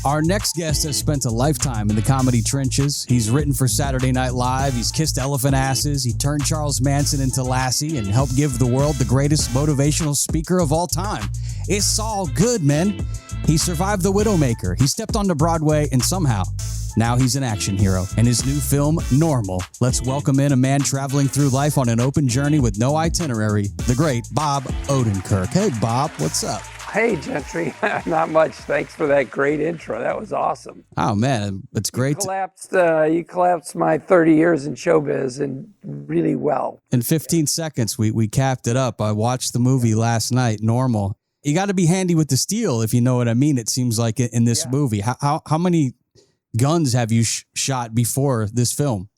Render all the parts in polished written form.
Our next guest has spent a lifetime in the comedy trenches. He's written for Saturday Night Live. He's kissed elephant asses. He turned Charles Manson into Lassie and helped give the world the greatest motivational speaker of all time. It's Saul Goodman. He survived the Widowmaker. He stepped onto Broadway and somehow, now he's an action hero. In his new film, Normal, let's welcome in a man traveling through life on an open journey with no itinerary, the great Bob Odenkirk. Hey, Bob, what's up? Hey, Gentry. Not much. Thanks for that great intro. That was awesome. Oh, man, it's great. You collapsed my 30 years in showbiz and really well. In 15 seconds, we capped it up. I watched the movie last night, Normal. You got to be handy with the steel, if you know what I mean. It seems like in this movie. How many guns have you shot before this film?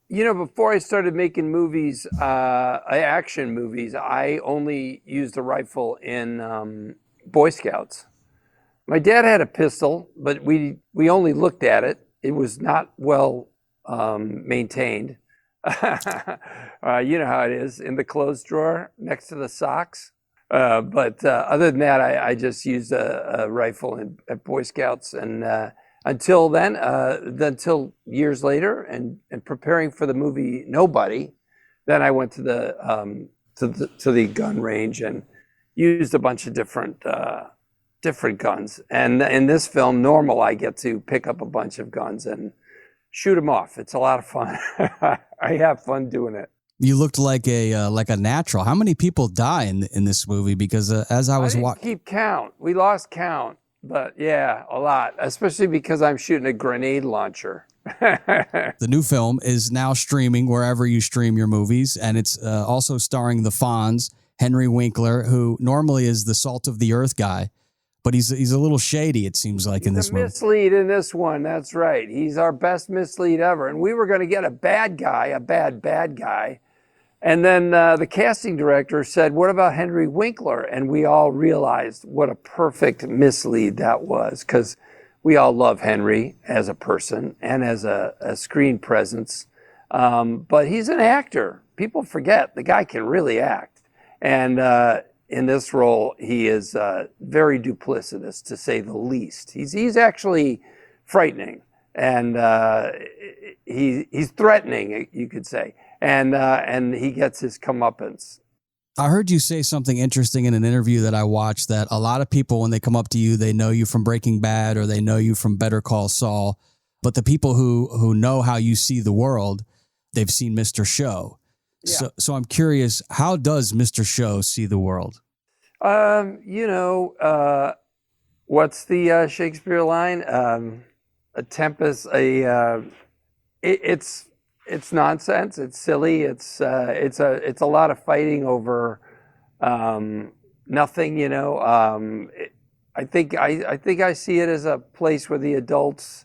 Before I started making movies, action movies, I only used a rifle in Boy Scouts. My dad had a pistol, but we only looked at it. It was not well maintained. You know how it is, in the clothes drawer next to the socks. But other than that, I just used a rifle at Boy Scouts, and until then, until years later, and preparing for the movie Nobody, then I went to the gun range and used a bunch of different guns. And in this film, Normal, I get to pick up a bunch of guns and shoot them off. It's a lot of fun. I have fun doing it. You looked like a natural. How many people die in this movie? Because as I was watching, keep count. We lost count, but yeah, a lot. Especially because I'm shooting a grenade launcher. The new film is now streaming wherever you stream your movies, and it's also starring the Fonz, Henry Winkler, who normally is the salt of the earth guy, but he's a little shady. It seems like in this movie. Mislead in this one. That's right. He's our best mislead ever, and we were going to get a bad guy, a bad guy. And then the casting director said, "What about Henry Winkler?" And we all realized what a perfect mislead that was, because we all love Henry as a person and as a screen presence. But he's an actor. People forget the guy can really act. And in this role, he is very duplicitous, to say the least. He's actually frightening, and he's threatening, you could say. And he gets his comeuppance. I heard you say something interesting in an interview that I watched, that a lot of people, when they come up to you, they know you from Breaking Bad or they know you from Better Call Saul. But the people who know how you see the world, they've seen Mr. Show. Yeah. So I'm curious, how does Mr. Show see the world? What's the Shakespeare line? A tempest, it's nonsense. It's silly. It's a lot of fighting over nothing. I think I see it as a place where the adults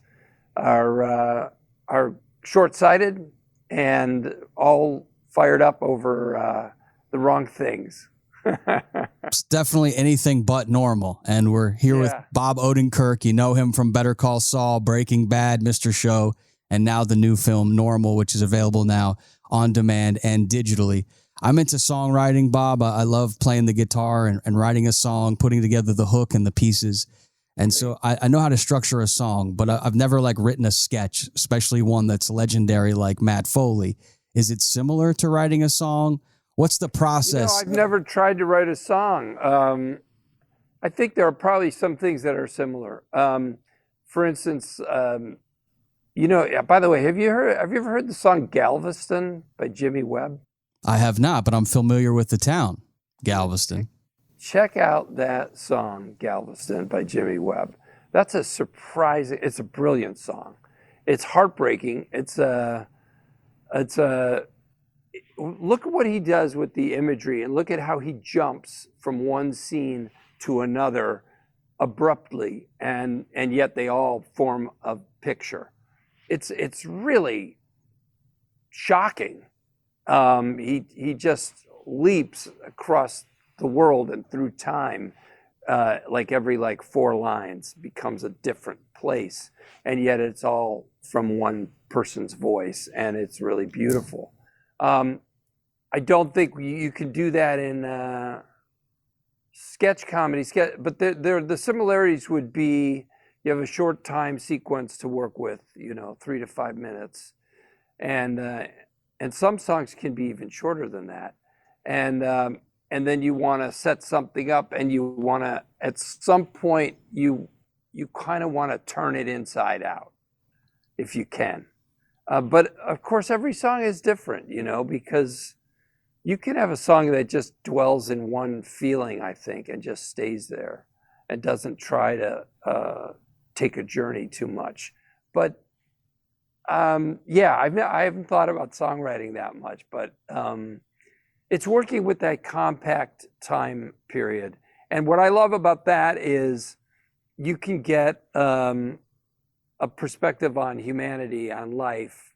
are short-sighted and all fired up over the wrong things. It's definitely anything but normal. And we're here with Bob Odenkirk. You know him from Better Call Saul, Breaking Bad, Mr. Show, and now the new film Normal, which is available now on demand and digitally. I'm into songwriting, Bob. I love playing the guitar and writing a song, putting together the hook and the pieces. And so I know how to structure a song, but I've never written a sketch, especially one that's legendary like Matt Foley. Is it similar to writing a song? What's the process? I've never tried to write a song. I think there are probably some things that are similar. For instance, by the way, have you ever heard the song Galveston by Jimmy Webb? I have not, but I'm familiar with the town, Galveston. Check out that song, Galveston by Jimmy Webb. It's a brilliant song. It's heartbreaking. Look at what he does with the imagery, and look at how he jumps from one scene to another abruptly, and yet they all form a picture. It's really shocking. He just leaps across the world and through time, every 4 lines becomes a different place, and yet it's all from one person's voice, and it's really beautiful. I don't think you can do that in sketch comedy, but the similarities would be you have a short time sequence to work with, 3 to 5 minutes, and some songs can be even shorter than that, and then you want to set something up, and you want to, at some point, you kind of want to turn it inside out, if you can. But of course, every song is different, because you can have a song that just dwells in one feeling, I think, and just stays there and doesn't try to take a journey too much. But I haven't thought about songwriting that much, but it's working with that compact time period. And what I love about that is you can get a perspective on humanity, on life,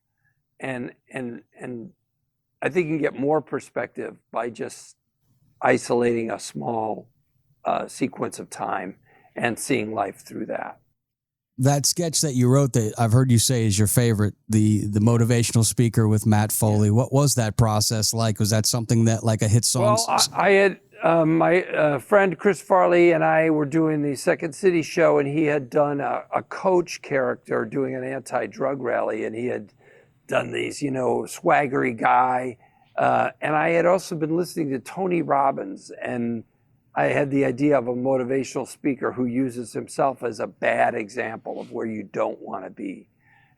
and I think you can get more perspective by just isolating a small sequence of time and seeing life through that. That sketch that you wrote that I've heard you say is your favorite, the motivational speaker with Matt Foley. What was that process like? Was that something that like a hit song? Well, I had my friend Chris Farley and I were doing the Second City show, and he had done a coach character doing an anti-drug rally, and he had done these, swaggery guy. And I had also been listening to Tony Robbins, and I had the idea of a motivational speaker who uses himself as a bad example of where you don't want to be.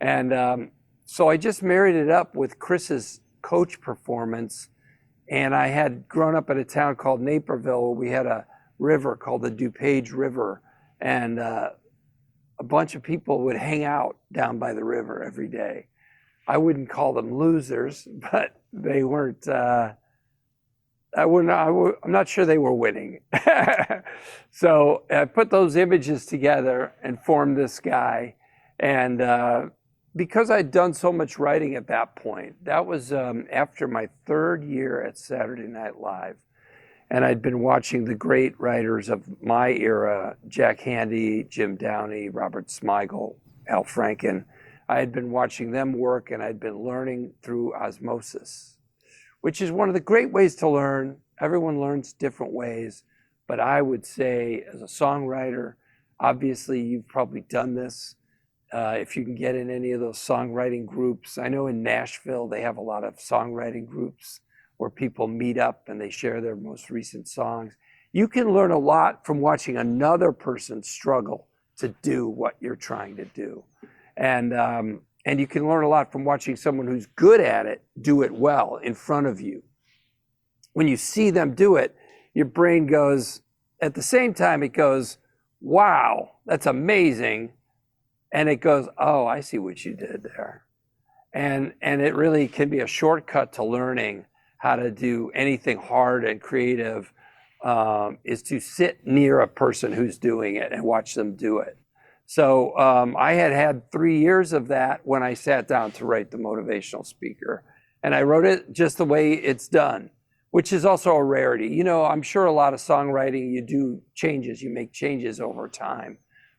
And so I just married it up with Chris's coach performance. And I had grown up in a town called Naperville, where we had a river called the DuPage River. And a bunch of people would hang out down by the river every day. I wouldn't call them losers, but they weren't... I'm not sure they were winning. So I put those images together and formed this guy. And because I'd done so much writing at that point, that was after my third year at Saturday Night Live. And I'd been watching the great writers of my era, Jack Handy, Jim Downey, Robert Smigel, Al Franken. I had been watching them work, and I'd been learning through osmosis, which is one of the great ways to learn. Everyone learns different ways, but I would say as a songwriter, obviously you've probably done this. If you can get in any of those songwriting groups. I know in Nashville, they have a lot of songwriting groups where people meet up and they share their most recent songs. You can learn a lot from watching another person struggle to do what you're trying to do. And you can learn a lot from watching someone who's good at it do it well in front of you. When you see them do it, your brain goes, at the same time, it goes, wow, that's amazing. And it goes, oh, I see what you did there. And it really can be a shortcut to learning how to do anything hard and creative, is to sit near a person who's doing it and watch them do it. So I had 3 years of that when I sat down to write the motivational speaker. And I wrote it just the way it's done, which is also a rarity. I'm sure a lot of songwriting, you do changes, you make changes over time.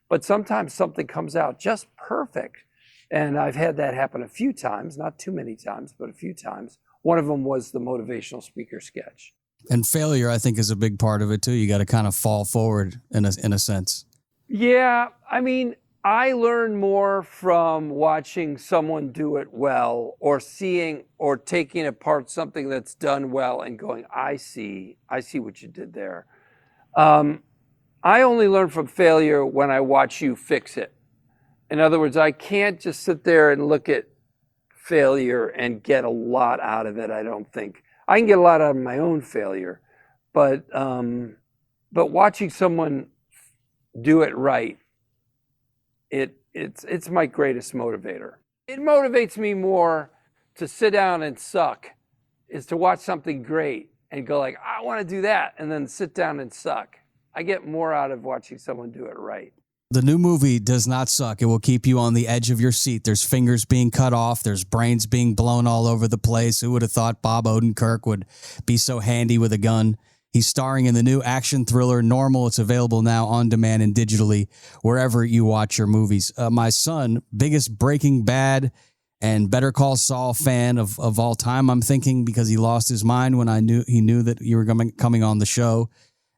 But sometimes something comes out just perfect. And I've had that happen a few times, not too many times, but a few times. One of them was the motivational speaker sketch. And failure, I think, is a big part of it, too. You got to kind of fall forward in a sense. Yeah, I mean, I learn more from watching someone do it well, or seeing or taking apart something that's done well and going, I see what you did there. I only learn from failure when I watch you fix it. In other words, I can't just sit there and look at failure and get a lot out of it, I don't think. I can get a lot out of my own failure, but watching someone do it right, it's my greatest motivator. It motivates me more to sit down and suck is to watch something great and go like, I want to do that, and then sit down and suck. I get more out of watching someone do it right. The new movie does not suck. It will keep you on the edge of your seat. There's fingers being cut off. There's brains being blown all over the place. Who would have thought Bob Odenkirk would be so handy with a gun? He's starring in the new action thriller Normal. It's available now on demand and digitally wherever you watch your movies. My son, biggest Breaking Bad and Better Call Saul fan of all time, I'm thinking, because he lost his mind when he knew that you were coming on the show.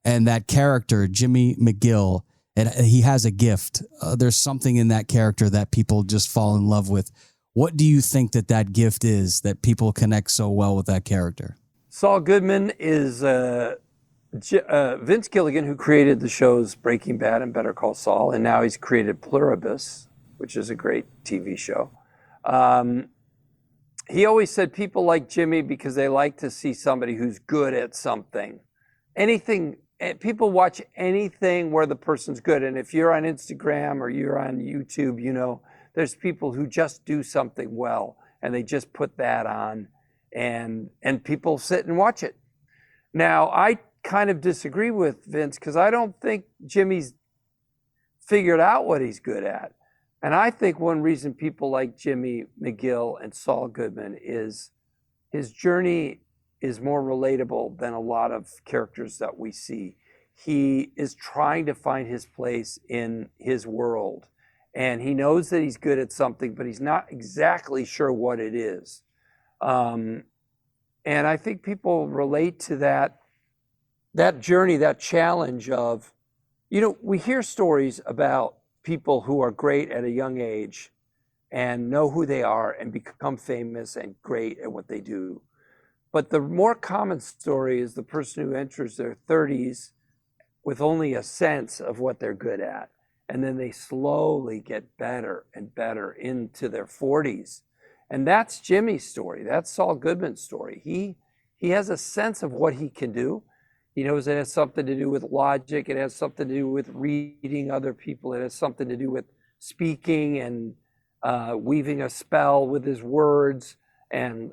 And that character, Jimmy McGill, He has a gift. There's something in that character that people just fall in love with. What do you think that gift is that people connect so well with that character? Saul Goodman is Vince Gilligan, who created the shows Breaking Bad and Better Call Saul, and now he's created Pluribus, which is a great TV show. He always said people like Jimmy because they like to see somebody who's good at something. Anything, people watch anything where the person's good. And if you're on Instagram or you're on YouTube, you know, there's people who just do something well and they just put that on and people sit and watch it. Now, I kind of disagree with Vince because I don't think Jimmy's figured out what he's good at. And I think one reason people like Jimmy McGill and Saul Goodman is his journey is more relatable than a lot of characters that we see. He is trying to find his place in his world. And he knows that he's good at something, but he's not exactly sure what it is. And I think people relate to that journey, that challenge of, you know, we hear stories about people who are great at a young age and know who they are and become famous and great at what they do. But the more common story is the person who enters their 30s with only a sense of what they're good at. And then they slowly get better and better into their 40s. And that's Jimmy's story. That's Saul Goodman's story. He has a sense of what he can do. He knows it has something to do with logic. It has something to do with reading other people. It has something to do with speaking and weaving a spell with his words. And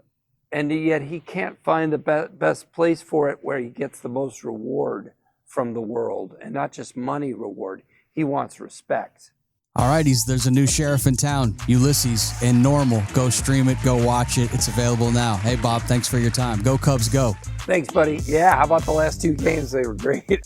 yet he can't find the best place for it where he gets the most reward from the world. And not just money reward. He wants respect. All right, there's a new sheriff in town, Ulysses, in Normal. Go stream it, go watch it. It's available now. Hey, Bob, thanks for your time. Go Cubs, go. Thanks, buddy. Yeah, how about the last two games? They were great.